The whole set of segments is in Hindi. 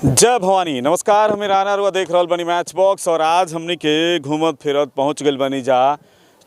जय भवानी। नमस्कार, हमें राना रुआ देख रहल बनी मैच बॉक्स और आज हमनी के घूमत फिरत पहुंच गए बनी जा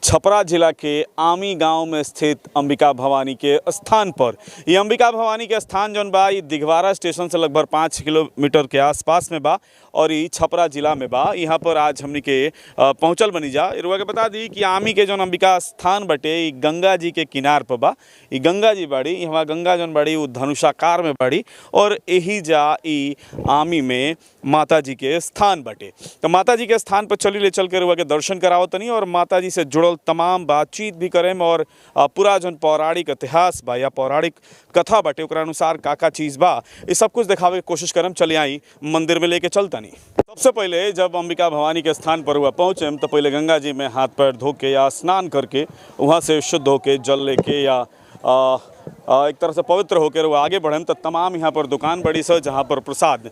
छपरा जिला के आमी गांव में स्थित अंबिका भवानी के स्थान पर। ये अंबिका भवानी के स्थान जौन बा ये दिघवारा स्टेशन से लगभग 5 किलोमीटर के आसपास में बा और ये छपरा जिला में बा। यहाँ पर आज हमनी के पहुँचल बनी जा। रुआ के बता दी कि आमी के जौन अंबिका स्थान बटे ये गंगा जी के किनार पर बा। ये गंगा जी बाड़ी, यहाँ गंगा जौन बाड़ी वो धनुषाकार में बाड़ी और यही जा ई आमी में माता जी के स्थान बटे। तो माता जी के स्थान पर चली ले चल के रुआ के दर्शन करावत तनी और माता जी से जुड़ल तमाम बातचीत भी करें और पूरा जौन पौराणिक इतिहास बा या पौराणिक कथा बटे ओकरा अनुसार का चीज़ बा ये सब कुछ दिखावे की कोशिश करम। चले आई मंदिर में लेके चलतनी। सबसे पहले जब अंबिका भवानी के स्थान पर हुआ पहुँचे तो पहले गंगा जी में हाथ पैर धो के या स्नान करके वहाँ से शुद्ध होके जल लेके या एक तरह से पवित्र होकर वो आगे बढ़ें तो तमाम यहाँ पर दुकान बड़ी सा जहाँ पर प्रसाद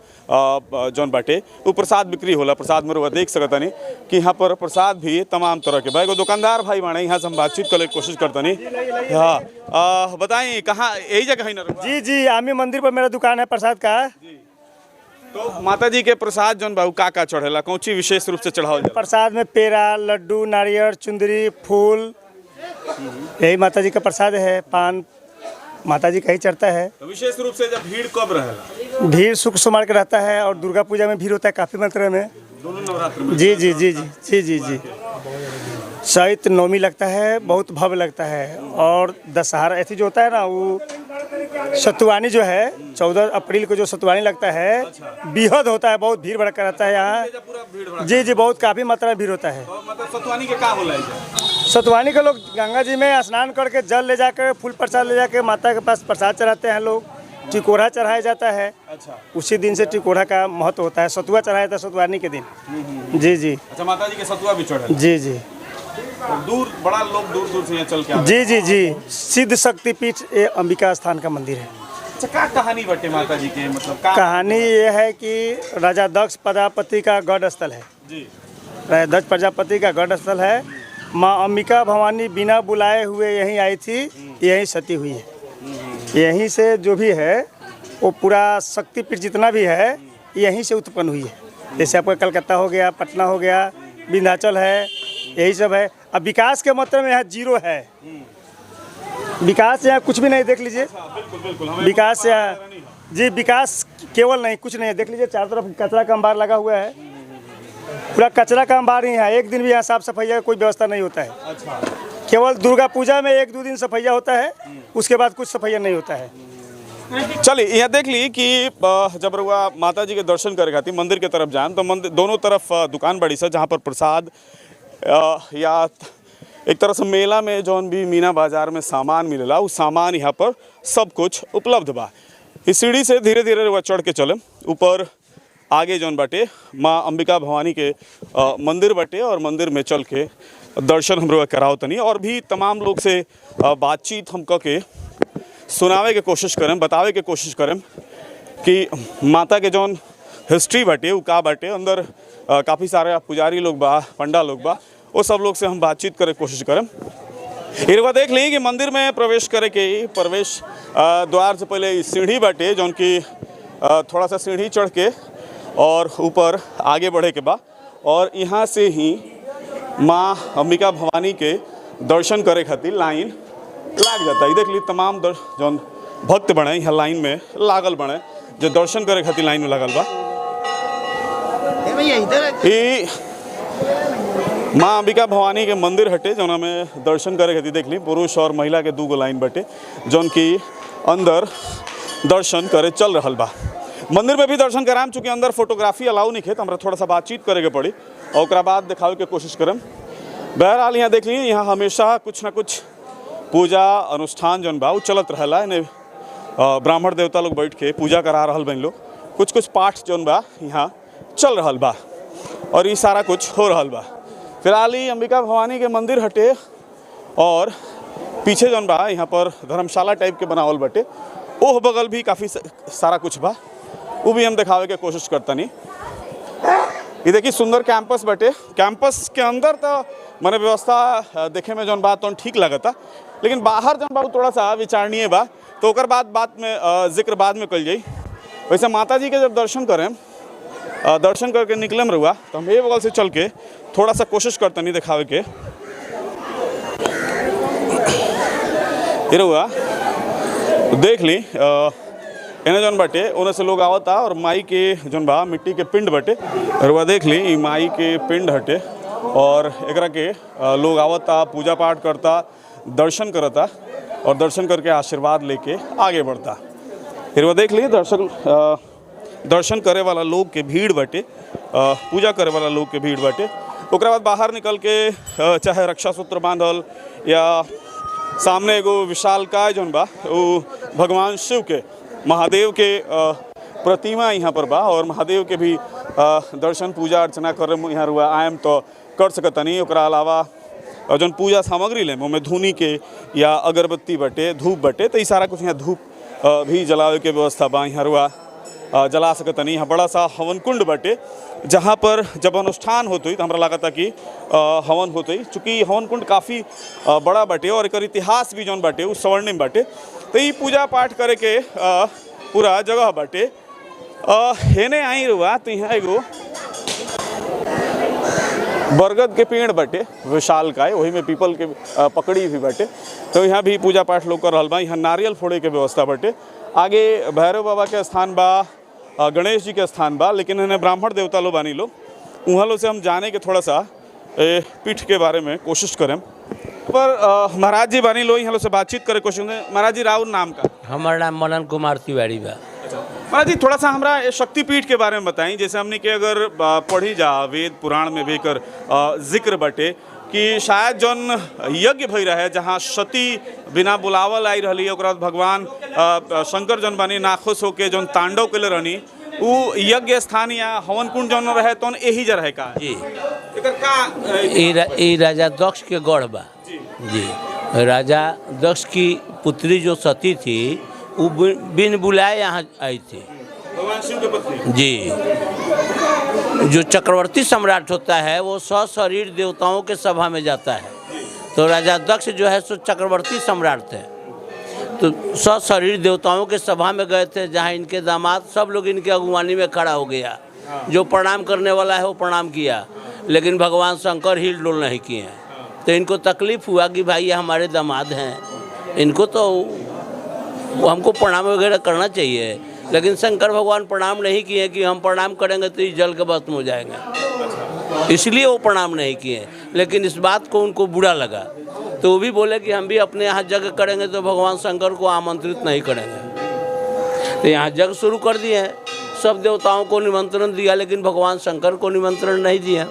जौन बाटे वो प्रसाद बिक्री होला। प्रसाद में वो देख सकता नहीं कि यहाँ पर प्रसाद भी तमाम तरह के भाई को दुकानदार भाई बाणे यहाँ से हम बातचीत करने की कोशिश करते नहीं। हाँ बताएं कहाँ यही जगह है ना? जी आमी मंदिर पर मेरा दुकान है प्रसाद का। तो माता जी के प्रसाद जौन बाबू का चढ़ेला कौन सी विशेष रूप से चढ़ावल जाला? प्रसाद में पेड़ा, लड्डू, नारियल, चुंदरी, फूल, यही माता जी का प्रसाद है। पान माता जी का ही चढ़ता है। तो विशेष रूप से जब भीड़ कब रहेला? भीड़ शुक्र सोमवार के रहता है और दुर्गा पूजा में भीड़ होता है काफ़ी मात्रा में। दोनों नवरात्र में? जी जी जी जी जी जी जी चैत नवमी लगता है, बहुत भव्य लगता है। और दशहरा ऐसी जो होता है ना वो सतुवानी जो है 14 अप्रैल को जो सतुवानी लगता है बेहद होता है, बहुत भीड़ भड़का रहता है यहाँ। जी जी बहुत काफ़ी मात्रा में भीड़ होता है। मतलब सतुवानी के का होला? सतुवानी के लोग गंगा जी में स्नान करके जल ले जाकर फूल प्रसाद ले जाकर माता के पास प्रसाद चढ़ाते हैं लोग। टिकोड़ा चढ़ाया जाता है। अच्छा। उसी दिन से टिकोड़ा का महत्व होता है। सतुआ चढ़ाया जाता है सतुवानी के दिन। जी जी। अच्छा, माता जी के सतुआ भी चढ़ा? जी जी। दूर बड़ा लोग दूर दूर से यहाँ चल के जी जी जी सिद्ध शक्तिपीठ ये अंबिका स्थान का मंदिर है। अच्छा, क्या कहानी बटे माता जी के? मतलब कहानी ये है कि राजा दक्ष प्रजापति का गढ़ स्थल है। जी। राजा दक्ष प्रजापति का गढ़ स्थल है। माँ अंबिका भवानी बिना बुलाए हुए यहीं आई थी, यहीं सती हुई है। यहीं से जो भी है वो पूरा शक्तिपीठ जितना भी है यहीं से उत्पन्न हुई है। जैसे आपका कलकत्ता हो गया, पटना हो गया, विंध्याचल है, यही सब है। अब विकास के मतलब में यहाँ जीरो है। विकास यहाँ कुछ भी नहीं, देख लीजिए। विकास यहाँ जी विकास केवल नहीं कुछ नहीं है। देख लीजिए चारों तरफ कचरा का अंबार लगा हुआ है। पूरा कचरा का अंबार ही है। एक दिन भी यहाँ साफ सफाई का कोई व्यवस्था नहीं होता है। अच्छा। केवल दुर्गा पूजा में 1-2 दिन सफाइया होता है, उसके बाद कुछ सफाइया नहीं होता है। चलिए यहाँ देख ली कि जब रुआ माता जी के दर्शन करे खातिर मंदिर के तरफ जाए तो मंदिर दोनों तरफ दुकान बड़ी सा जहाँ पर प्रसाद या एक तरह से मेला में जौन भी मीना बाजार में सामान मिलेला उस सामान यहाँ पर सब कुछ उपलब्ध बा। इस सीढ़ी से धीरे धीरे रुआ चढ़ के चले ऊपर आगे जौन बाटे माँ अंबिका भवानी के मंदिर बाटे और मंदिर में चल के दर्शन हम कराओ तनी और भी तमाम लोग से बातचीत हम के सुनावे के कोशिश करें, बतावे के कोशिश करें कि माता के जौन हिस्ट्री बाटे वो का बाटे। अंदर काफ़ी सारे पुजारी लोग बा, पंडा लोग बा, वो सब लोग से हम बातचीत करे कोशिश करें। इरवा देख ली कि मंदिर में प्रवेश करे के प्रवेश द्वार से पहले सीढ़ी बाटे जौन की थोड़ा सा सीढ़ी चढ़ के और ऊपर आगे बढ़े के बा और यहाँ से ही माँ अंबिका भवानी के दर्शन करे खातिर लाइन लाग जाता है। देख ली तमाम जौन भक्त बने यहाँ लाइन में लागल बने जो दर्शन करे खातिर लाइन में लागल बा। ई माँ अंबिका भवानी के मंदिर हटे जौना में दर्शन करे खातिर देख ली पुरुष और महिला के 2 लाइन बटे जौन की अंदर दर्शन करे चल रहा बा। मंदिर में भी दर्शन कराम, चूँकि अंदर फोटोग्राफी अलाउ नहीं है तो हमारा थोड़ा सा बातचीत करे के पड़ी और उसके बाद दिखावे के कोशिश करम। बहरहाल यहाँ देख ली यहाँ हमेशा कुछ ना कुछ पूजा अनुष्ठान जौन बा चलत रहला। इन्हें ब्राह्मण देवता लोग बैठ के पूजा करा रहल बन लोग, कुछ पाठ जौन बा यहाँ चल रहल बा और ये सारा कुछ हो रहल बा। फिलहाल ही अंबिका भवानी के मंदिर हटे और पीछे जौन बा यहाँ पर धर्मशाला टाइप के बनावल बटे, ओह बगल भी काफ़ी सारा कुछ बा, वो भी हम दिखावे के कोशिश करता नहीं। ये देखिए सुंदर कैंपस बटे। कैंपस के अंदर तो मैंने व्यवस्था देखे में जौन बात तो ठीक लगता, लेकिन बाहर जौन बा थोड़ा सा विचारणीय बा तो ओकर बाद में जिक्र बाद में कल जाई। वैसे माता जी के जब दर्शन करें, दर्शन करके निकलम रहुआ तो हम ये बगल से चल के थोड़ा सा कोशिश करते नहीं दिखावे के। ये रहुआ देख ली एने जौन बाटे ओने से लोग आवता और माई के जौन बा मिट्टी के पिंड बाटे रहुआ देख ली ई माई के पिंड हटे और एकरा के लोग आवता, पूजा पाठ करता, दर्शन करता और दर्शन करके आशीर्वाद लेके आगे बढ़ता। फिर वो देख ली दर्शन करे वाला लोग के भीड़ बाटे, पूजा करे वाला लोग के भीड़ बाटे। ओकरा बाद बाहर निकल के चाहे रक्षा सूत्र बांधल या सामने एगो विशालकाय जौन बा वो भगवान शिव के, महादेव के प्रतिमा यहाँ पर बा और महादेव के भी दर्शन पूजा अर्चना करे यहाँ रुआ आयम तो कर सकतनी। ओकरा अलावा जौन पूजा सामग्री लेम ओमे धूनी के या अगरबत्ती बटे, धूप बटे, तो ये सारा कुछ यहाँ धूप भी जलावे के व्यवस्था बा यहाँ रुआ जला सकतनी। यहाँ बड़ा सा हवन कुंड बटे जहाँ पर जब अनुष्ठान होते तो हमरा लगता कि हवन होते, चूँकि हवन कुंड काफ़ी बड़ा बटे और एक इतिहास भी जौन बटे वो स्वर्णिम बटे। तो ये पूजा पाठ करे के पूरा जगह बटे। हेने आई रुआ तो यहाँ एगो बरगद के पेड़ बटे विशालकाय, वही में पीपल के पकड़ी भी बटे, तो यहाँ भी पूजा पाठ लोग कर रहल बा। यहाँ नारियल फोड़े के व्यवस्था बटे। आगे भैरव बाबा के स्थान बा, गणेश जी के स्थान बा, लेकिन इन्हें ब्राह्मण देवता लो बानी लो वहाँ लो से हम जाने के थोड़ा सा पीठ के बारे में कोशिश करें। पर महाराज जी बानी लो यहाँ लो से बातचीत करे कोशिश करें। महाराज जी राउर नाम का? हमारा नाम मनन कुमार तिवारी बा। महाराज जी थोड़ा सा हमरा शक्तिपीठ के बारे में बताएं। जैसे हमने के अगर पढ़ी जा वेद पुराण में भी कर जिक्र बटे कि शायद जौन यज्ञ भई रहे जहाँ सती बिना बुलावल आई रही, ओकरा बाद भगवान शंकर जौन बानी नाखुश होके जौन तांडव के रहनी वो यज्ञ स्थान या हवन कुंड जौन रहे तो यही जा रहे का जी का ई राजा दक्ष के गढ़ बा जी। राजा दक्ष की पुत्री जो सती थी वो बिन बुलाए यहाँ आई थी भगवान शिव के पत्नी जी। जो चक्रवर्ती सम्राट होता है वो सशरीर देवताओं के सभा में जाता है, तो राजा दक्ष जो है सो चक्रवर्ती सम्राट थे, तो सशरीर देवताओं के सभा में गए थे जहाँ इनके दामाद सब लोग इनके अगुवानी में खड़ा हो गया। जो प्रणाम करने वाला है वो प्रणाम किया, लेकिन भगवान शंकर हिल डुल नहीं किए। तो इनको तकलीफ हुआ कि भाई ये हमारे दामाद हैं, इनको तो हमको प्रणाम वगैरह करना चाहिए, लेकिन शंकर भगवान प्रणाम नहीं किए कि हम प्रणाम करेंगे तो इस जल के भस्म हो जाएंगे, इसलिए वो प्रणाम नहीं किए। लेकिन इस बात को उनको बुरा लगा, तो वो भी बोले कि हम भी अपने यहाँ यज्ञ करेंगे तो भगवान शंकर को आमंत्रित नहीं करेंगे। तो यहाँ यज्ञ शुरू कर दिए, सब देवताओं को निमंत्रण दिया, लेकिन भगवान शंकर को निमंत्रण नहीं दिया।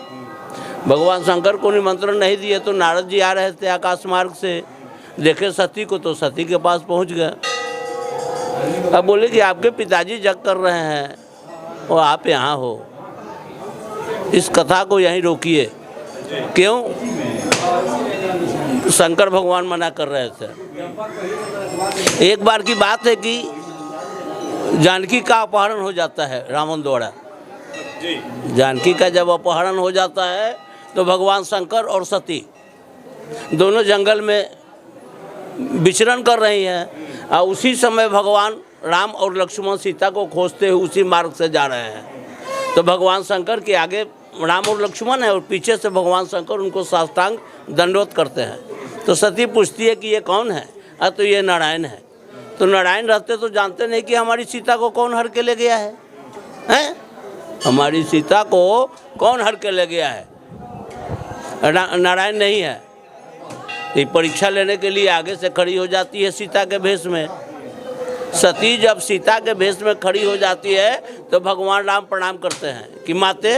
भगवान शंकर को निमंत्रण नहीं दिए तो नारद जी आ रहे थे आकाश मार्ग से, देखे सती को तो सती के पास पहुँच गए। अब बोले कि आपके पिताजी यज्ञ कर रहे हैं और आप यहाँ हो, इस कथा को यहीं रोकिए। क्यों? शंकर भगवान मना कर रहे थे। एक बार की बात है कि जानकी का अपहरण हो जाता है रावण द्वारा। जानकी का जब अपहरण हो जाता है तो भगवान शंकर और सती दोनों जंगल में विचरण कर रही हैं, और उसी समय भगवान राम और लक्ष्मण सीता को खोजते हुए उसी मार्ग से जा रहे हैं। तो भगवान शंकर के आगे राम और लक्ष्मण है और पीछे से भगवान शंकर उनको साष्टांग दंडवत करते हैं। तो सती पूछती है कि ये कौन है? तो ये नारायण है। तो नारायण रहते तो जानते नहीं कि हमारी सीता को कौन हर के ले गया है, हैं? हमारी सीता को कौन हर के ले गया है? नारायण नहीं है। ये परीक्षा लेने के लिए आगे से खड़ी हो जाती है सीता के भेष में। सती जब सीता के भेष में खड़ी हो जाती है तो भगवान राम प्रणाम करते हैं कि माते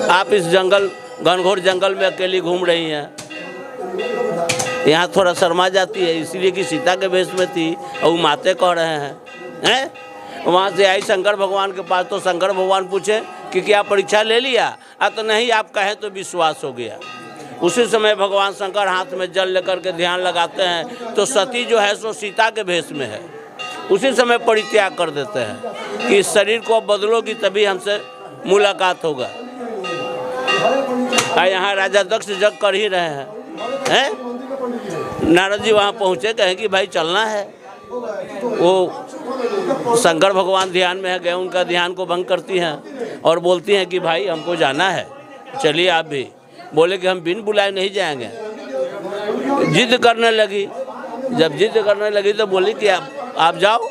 आप इस जंगल घनघोर जंगल में अकेली घूम रही हैं, यहाँ थोड़ा शर्मा जाती है इसलिए कि सीता के भेष में थी और वो माते कह रहे हैं। वहाँ से आई शंकर भगवान के पास, तो शंकर भगवान पूछे कि क्या परीक्षा ले लिया? तो नहीं, आप कहें तो विश्वास हो गया। उसी समय भगवान शंकर हाथ में जल लेकर के ध्यान लगाते हैं तो सती जो है सो सीता के भेष में है। उसी समय परित्याग कर देते हैं कि इस शरीर को बदलोगी तभी हमसे मुलाकात होगा। यहाँ राजा दक्ष यज्ञ कर ही रहे हैं। नारद जी वहाँ पहुँचे, कहें कि भाई चलना है, वो शंकर भगवान ध्यान में है गए, उनका ध्यान को भंग करती हैं और बोलती हैं कि भाई हमको जाना है, चलिए आप भी। बोले कि हम बिन बुलाए नहीं जाएंगे। जिद करने लगी, जब जिद करने लगी तो बोली कि आप जाओ।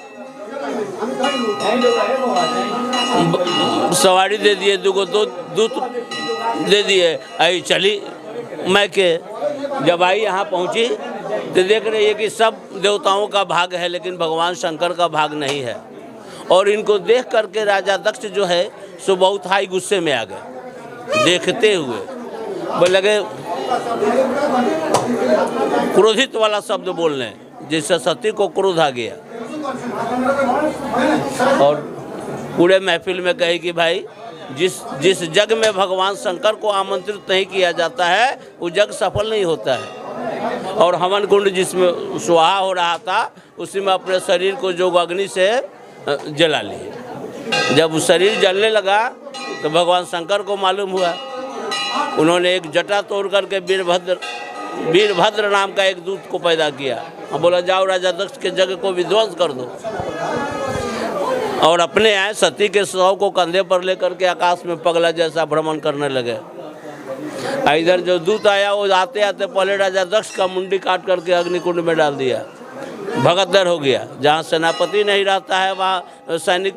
सवारी दे दिए, दूत दे दिए, आई चली मैं के। जब आई यहाँ पहुँची तो देख रही है कि सब देवताओं का भाग है लेकिन भगवान शंकर का भाग नहीं है। और इनको देख करके राजा दक्ष जो है सो बहुत हाई गुस्से में आ गए। देखते हुए वो लगे क्रोधित वाला शब्द बोलने, जिससे सती को क्रोध आ गया और पूरे महफिल में कहे कि भाई जिस जग में भगवान शंकर को आमंत्रित नहीं किया जाता है वो जग सफल नहीं होता है। और हवन कुंड जिसमें सुहा हो रहा था उसी में अपने शरीर को जोग अग्नि से जला लिए। जब शरीर जलने लगा तो भगवान शंकर को मालूम हुआ। उन्होंने एक जटा तोड़ करके वीरभद्र नाम का एक दूत को पैदा किया और बोला जाओ राजा दक्ष के जग को विध्वंस कर दो। और अपने आए सती के शव को कंधे पर लेकर के आकाश में पगला जैसा भ्रमण करने लगे। इधर जो दूत आया वो आते आते पहले राजा दक्ष का मुंडी काट करके अग्निकुंड में डाल दिया। भगदड़ हो गया। जहाँ सेनापति नहीं रहता है वहाँ सैनिक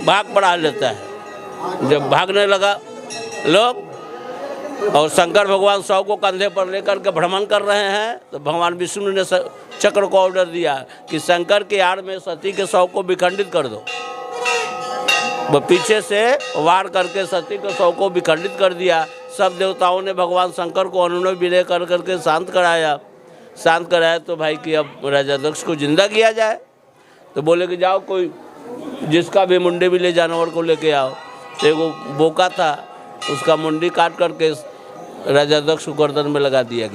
भाग बढ़ा लेता है। जब भागने लगा लोग और शंकर भगवान शव को कंधे पर लेकर के भ्रमण कर रहे हैं तो भगवान विष्णु ने चक्र को ऑर्डर दिया कि शंकर के आड़ में सती के शव को विखंडित कर दो। वो पीछे से वार करके सती के शव को विखंडित कर दिया। सब देवताओं ने भगवान शंकर को अनुनय विनय कर करके शांत कराया तो भाई कि अब राजा दक्ष को जिंदा किया जाए। तो बोले कि जाओ कोई जिसका भी मुंडे भी ले जानवर को लेके आओ। तो एगो बोका था उसका मुंडी काट करके राजा दक्ष को गर्दन में लगा दिया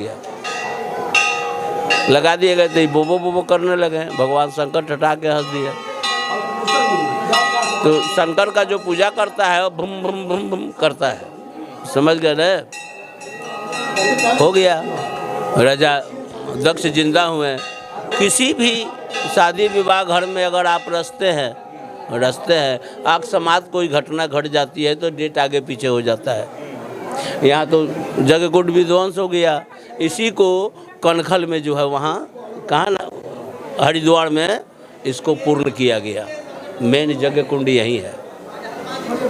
गए तो बोबो बोबो करने लगे। भगवान शंकर ठठा के हंस दिया। तो शंकर का जो पूजा करता है वो भूम भूम भूम भूम करता है, समझ गए ना। हो गया, राजा दक्ष जिंदा हुए। किसी भी शादी विवाह घर में अगर आप रचते हैं अकस्मात कोई घटना घट जाती है तो डेट आगे पीछे हो जाता है। यहाँ तो जगकुंड विध्वंस हो गया। इसी को कनखल में जो है वहाँ कहाँ ना हरिद्वार में इसको पूर्ण किया गया। मेन जगह कुंड यही है।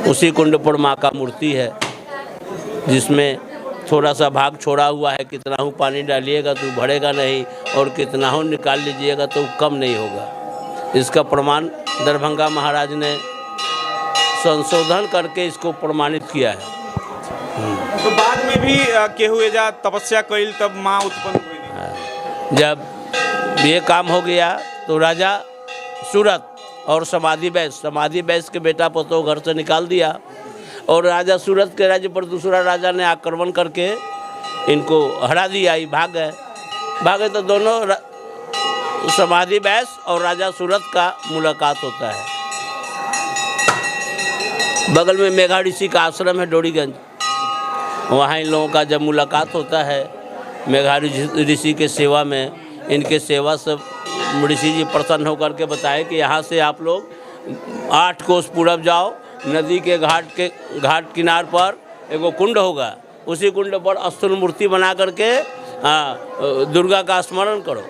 उसी कुंड पर माँ का मूर्ति है जिसमें थोड़ा सा भाग छोड़ा हुआ है। कितना हूँ पानी डालिएगा तो भरेगा नहीं और कितना हूँ निकाल लीजिएगा तो कम नहीं होगा। इसका प्रमाण दरभंगा महाराज ने संशोधन करके इसको प्रमाणित किया है। तो बाद में भी केहू एजा तपस्या कइल तब माँ उत्पन्न हुई। जब ये काम हो गया तो राजा सूरत और समाधि बैस के बेटा पतो घर से निकाल दिया और राजा सूरत के राज्य पर दूसरा राजा ने आक्रमण करके इनको हरा दिया। भागे तो दोनों समाधि बैस और राजा सूरत का मुलाकात होता है। बगल में मेघा ऋषि का आश्रम है डोरीगंज। वहाँ इन लोगों का जब मुलाकात होता है मेघा ऋषि के सेवा में, इनके सेवा से ऋषि जी प्रसन्न होकर के बताए कि यहाँ से आप लोग 8 कोस पूरब जाओ, नदी के घाट किनार पर एगो कुंड होगा, उसी कुंड पर अस्तुल मूर्ति बना करके दुर्गा का स्मरण करो।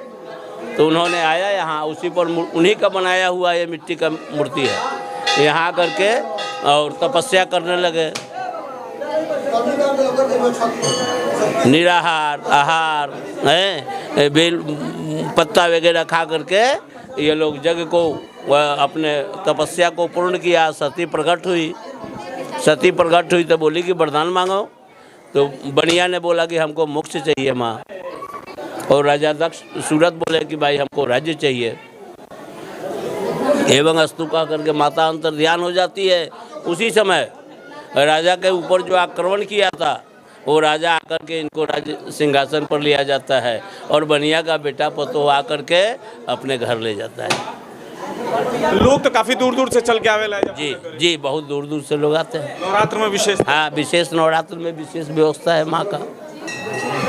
तो उन्होंने आया यहाँ, उसी पर उन्हीं का बनाया हुआ ये मिट्टी का मूर्ति है। यहाँ करके और तपस्या करने लगे। निराहार आहार है, बेल पत्ता वगैरह खा करके ये लोग जग को अपने तपस्या को पूर्ण किया। सती प्रकट हुई तो बोली कि वरदान मांगो। तो बनिया ने बोला कि हमको मोक्ष चाहिए माँ। और राजा दक्ष सूरत बोले कि भाई हमको राज्य चाहिए। एवं अस्तु कह करके माता अंतर ध्यान हो जाती है। उसी समय राजा के ऊपर जो आक्रमण किया था वो राजा आकर के इनको राज्य सिंहासन पर लिया जाता है और बनिया का बेटा पतो आकर के अपने घर ले जाता है। लोग तो काफी दूर दूर से चल के आवेला। जी बहुत दूर दूर से लोग आते हैं। नवरात्र में विशेष, हाँ विशेष नवरात्र में विशेष व्यवस्था है। माँ का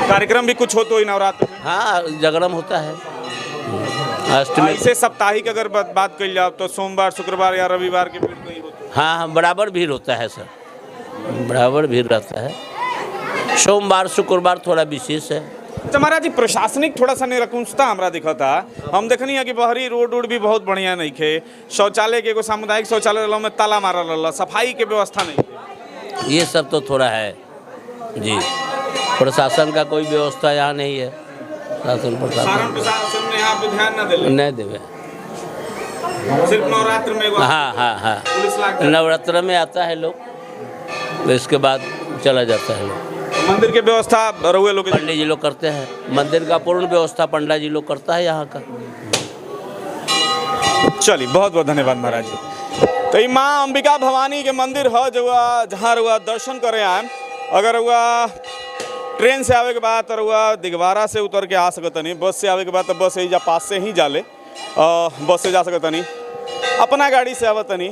कार्यक्रम भी कुछ हो तो ही नवरात्र में? हाँ जागरण होता है। अष्टमी ऐसे साप्ताहिक अगर बात कही जाए तो सोमवार शुक्रवार या रविवार के भीड़ नहीं होती? हाँ हाँ, बराबर भीड़ होता है सर, बराबर भीड़ रहता है। सोमवार शुक्रवार थोड़ा विशेष है। अच्छा महाराज जी, प्रशासनिक थोड़ा सा निरकुंठता हमरा दिखा था। हम देखनी है कि बहरी रोड भी बहुत बढ़िया नहीं थे, शौचालय के एगो सामुदायिक शौचालय रहला में ताला मारल रहला, सफाई के व्यवस्था नहीं थे। ये सब तो थोड़ा है जी, प्रशासन का कोई व्यवस्था यहाँ नहीं है। शासन सारण प्रशासन प्रशासन ने यहाँ पे ध्यान न दिले, नहीं देवे। सिर्फ नवरात्र में एगो हाँ हाँ हाँ, पुलिस लाग नवरात्र में आता है लोग, तो इसके बाद चला जाता है लोग। मंदिर के व्यवस्था रहुए लोग पंडित जी लोग करते हैं, मंदिर का पूर्ण व्यवस्था पंडा जी लोग करता है यहाँ का। चलिए, बहुत बहुत धन्यवाद महाराज जी। तो ये माँ अंबिका भवानी के मंदिर है जो जहाँ रुआ दर्शन करे आए। अगर हुआ ट्रेन से आवे के बाद तो रुआ दिगवारा से उतर के आ सकता नहीं, बस से आवे के बाद तो बस यही पास से ही जाले, बस से जा सकता नहीं, अपना गाड़ी से आवत नहीं।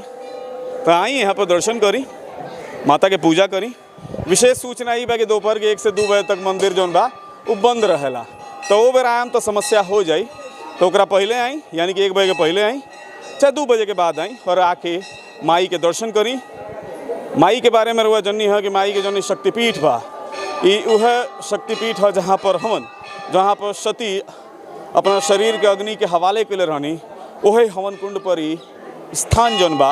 तो आई यहाँ पर दर्शन करी, माता के पूजा करी। विशेष सूचना ही बा कि दोपहर के 1 से 2 बजे तक मंदिर जौन बा वो बंद रहेला, तो वो बेर आयम तो समस्या हो जाई, तो ओकरा पहले आई, यानी कि 1 बजे के पहले आई चाहे 2 बजे के बाद आई और आके माई के दर्शन करी। माई के बारे में रुआ जन्नी है कि माई के जन्नी शक्तिपीठ बा, ये वह शक्तिपीठ है जहाँ पर हवन, जहाँ पर सती अपना शरीर के अग्नि के हवाले के लिए रहनी, वही हवन कुंड पर ही स्थान जौन बा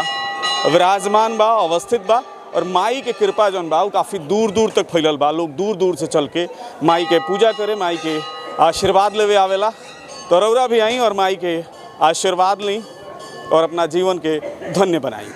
विराजमान बा, अवस्थित बा। और माई के कृपा जौन बा वो काफ़ी दूर दूर तक फैलल बा, लोग दूर दूर से चल के माई के पूजा करे, माई के आशीर्वाद लेवे आवेला। तो रौरा भी आई और माई के आशीर्वाद ली और अपना जीवन के धन्य बनाई।